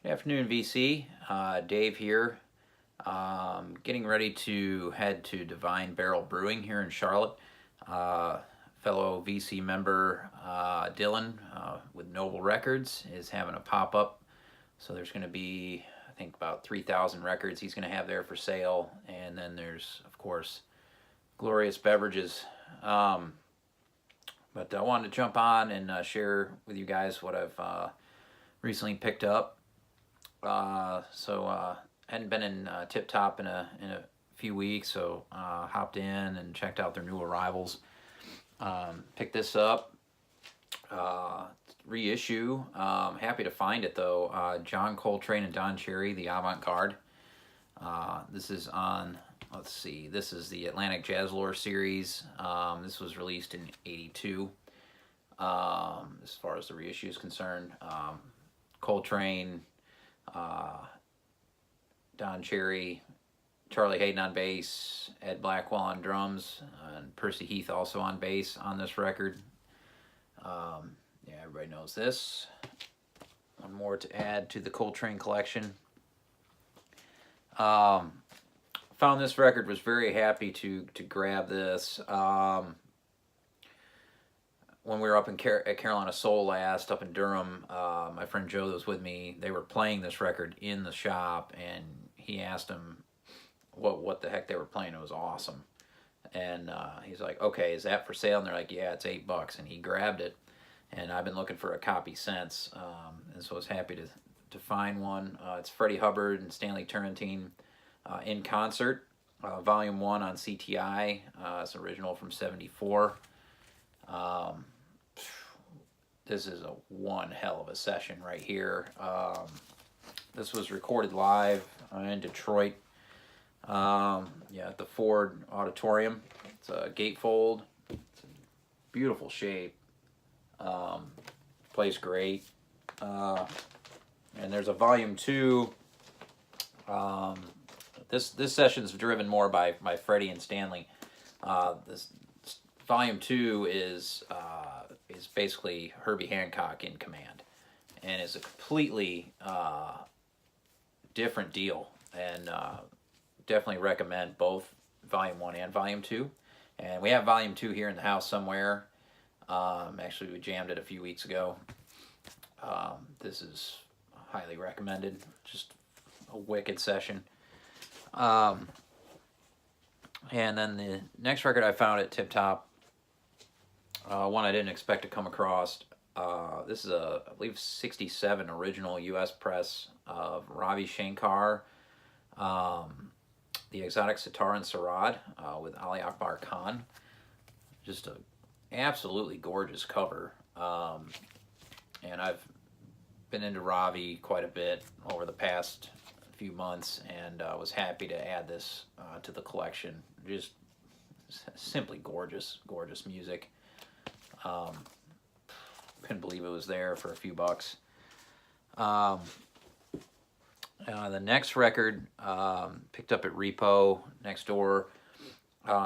Good afternoon, VC. Dave here. Getting ready to head to Divine Barrel Brewing here in Charlotte. Fellow VC member Dylan with Noble Records is having a pop up. So there's going to be, I think, about 3,000 records he's going to have there for sale. And then there's, of course, glorious beverages. But I wanted to jump on and share with you guys what I've recently picked up. Hadn't been in Tip Top in a few weeks, so hopped in and checked out their new arrivals. Picked this up, reissue. Happy to find it though. John Coltrane and Don Cherry, the Avant Garde. This is on. Let's see. This is the Atlantic Jazz Lore series. This was released in '82. As far as the reissue is concerned, Coltrane. Don Cherry, Charlie Hayden on bass, Ed Blackwell on drums, and Percy Heath also on bass on this record. Yeah, everybody knows this. One more to add to the Coltrane collection. Found this record, was very happy to grab this. When we were up at Carolina Soul last, up in Durham, my friend Joe that was with me, they were playing this record in the shop, and he asked him what the heck they were playing. It was awesome. And he's like, okay, is that for sale? And they're like, yeah, it's $8. And he grabbed it, and I've been looking for a copy since, and so I was happy to find one. It's Freddie Hubbard and Stanley Turrentine in concert, Volume 1 on CTI. It's original from '74. This is a one hell of a session right here. This was recorded live in Detroit. At the Ford Auditorium. It's a gatefold. It's a beautiful shape. Plays great. And there's a volume 2. This session's driven more by Freddie and Stanley. This volume 2 is basically Herbie Hancock in command, and is a completely different deal. And definitely recommend both volume 1 and volume 2. And we have volume 2 here in the house somewhere. Actually, we jammed it a few weeks ago. This is highly recommended. Just a wicked session. And then the next record I found at Tip Top, one I didn't expect to come across. This is I believe, '67 original U.S. press of Ravi Shankar, The Exotic Sitar and Sarod, with Ali Akbar Khan. Just a absolutely gorgeous cover. And I've been into Ravi quite a bit over the past few months, and was happy to add this to the collection. Just simply gorgeous music. Couldn't believe it was there for a few bucks. The next record, picked up at Repo next door.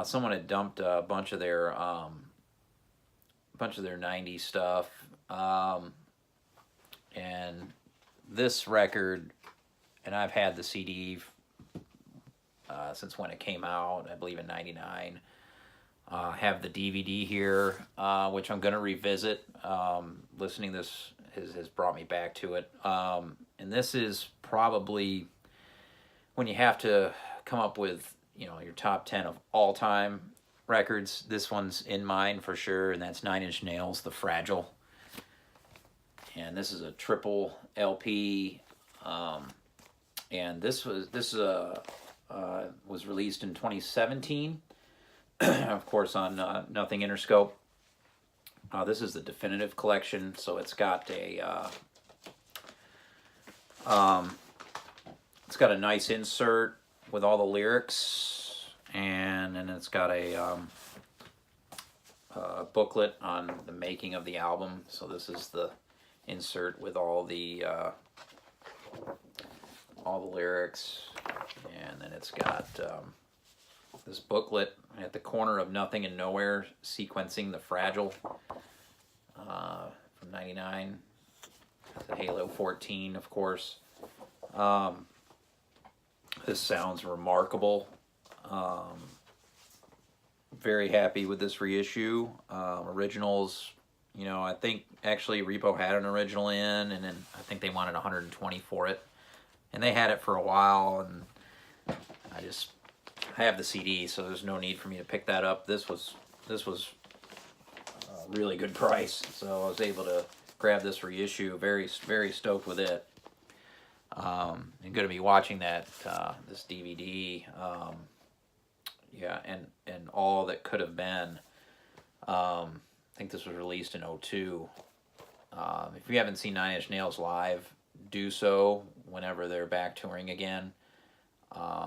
Someone had dumped a bunch of their 90s stuff. And this record, and I've had the CD since when it came out, I believe in '99. Have the DVD here, which I'm going to revisit. Listening to this has brought me back to it. And this is probably, when you have to come up with, your top 10 of all time records, this one's in mine for sure, and that's Nine Inch Nails, The Fragile. And this is a triple LP. And this was released in 2017. Of course, on Nothing Interscope. This is the definitive collection, so it's got a nice insert with all the lyrics, and then it's got a booklet on the making of the album. So this is the insert with all the lyrics, and then it's got this booklet at the corner of Nothing and Nowhere, sequencing The Fragile, from '99. The Halo 14, of course. This sounds remarkable. Very happy with this reissue. Originals, you know, I think actually Repo had an original in, and then I think they wanted 120 for it, and they had it for a while, and I have the CD, so there's no need for me to pick that up. This was a really good price, so I was able to grab this reissue. Very stoked with it. I'm going to be watching that this DVD. Yeah, and All That Could Have Been. I think this was released in '02. If you haven't seen Nine Inch Nails live, do so whenever they're back touring again.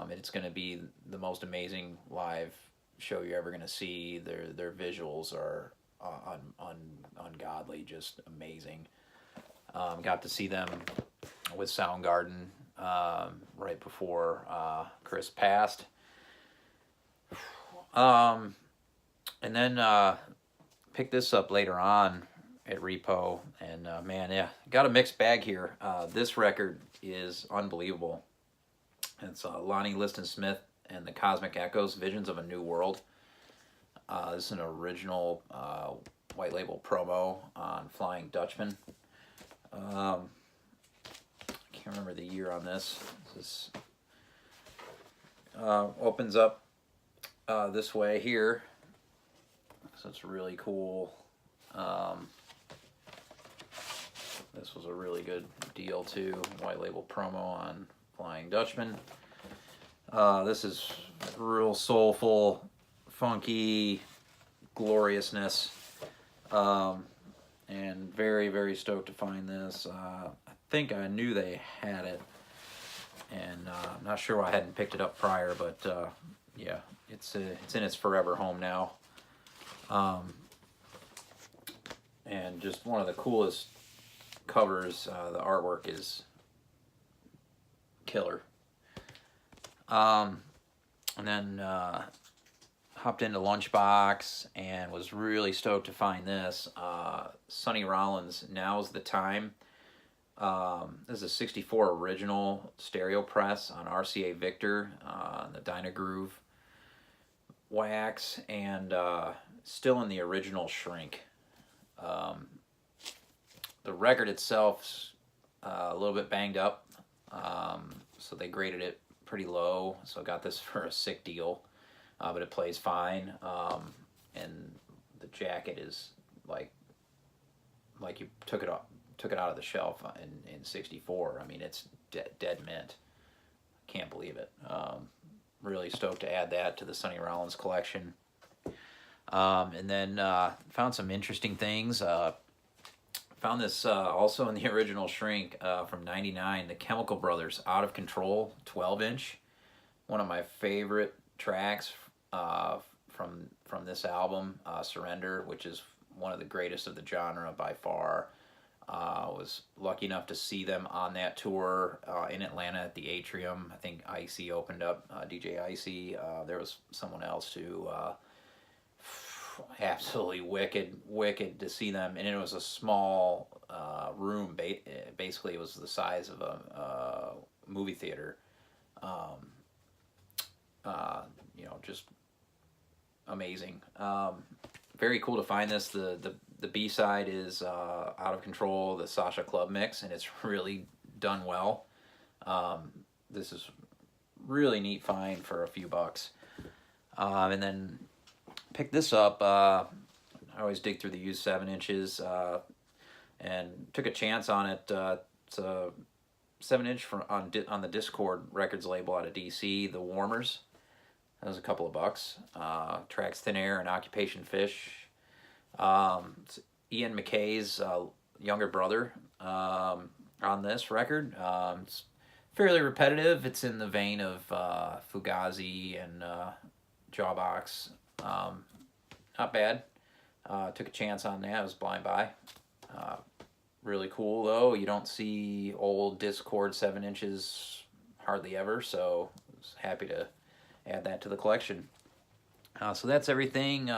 It's going to be the most amazing live show you're ever going to see. Their visuals are ungodly, just amazing. Got to see them with Soundgarden right before Chris passed. And then picked this up later on at Repo, and man, yeah, got a mixed bag here. This record is unbelievable. It's Lonnie Liston Smith and the Cosmic Echoes, Visions of a New World. This is an original white label promo on Flying Dutchman. I can't remember the year on this. This opens up this way here, so it's really cool. This was a really good deal too, white label promo on Flying Dutchman. This is real soulful, funky gloriousness, and very stoked to find this. I think I knew they had it, and I'm not sure why I hadn't picked it up prior, but yeah, it's in its forever home now. And just one of the coolest covers. The artwork is killer. And then hopped into Lunchbox and was really stoked to find this. Sonny Rollins, Now's the Time. This is a '64 original stereo press on RCA Victor, the Dynagroove wax, and still in the original shrink. The record itself's a little bit banged up, so they graded it pretty low, so I got this for a sick deal, but it plays fine, and the jacket is like you took it out of the shelf in '64. I mean, it's dead mint. Can't believe it. Really stoked to add that to the Sonny Rollins collection. And then found some interesting things. Found this also in the original shrink from '99, the Chemical Brothers, Out of Control 12-inch. One of my favorite tracks from this album, Surrender, which is one of the greatest of the genre by far. Was lucky enough to see them on that tour in Atlanta at the Atrium. I think Icy opened up, DJ Icy. There was someone else too. Absolutely wicked to see them, and it was a small room. Basically, it was the size of a movie theater. Just amazing. Very cool to find this. The B-side is Out of Control, the Sasha Club mix, and it's really done well. This is really neat find for a few bucks. And then picked this up. I always dig through the used 7-inches, and took a chance on it. It's a 7-inch on the Discord Records label out of DC, The Warmers. That was a couple of bucks. Tracks Thin Air and Occupation Fish. It's Ian MacKay's younger brother on this record. It's fairly repetitive. It's in the vein of Fugazi and Jawbox. Not bad. Took a chance on that. It was Blind By. Really cool though. You don't see old Discord 7-inches hardly ever, so I was happy to add that to the collection. So that's everything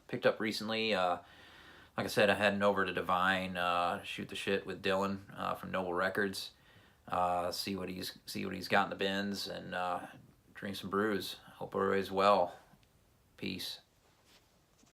picked up recently. Like I said, I heading over to Divine, shoot the shit with Dylan from Noble Records. see what he's got in the bins, and drink some brews. Hope everybody's well. Peace.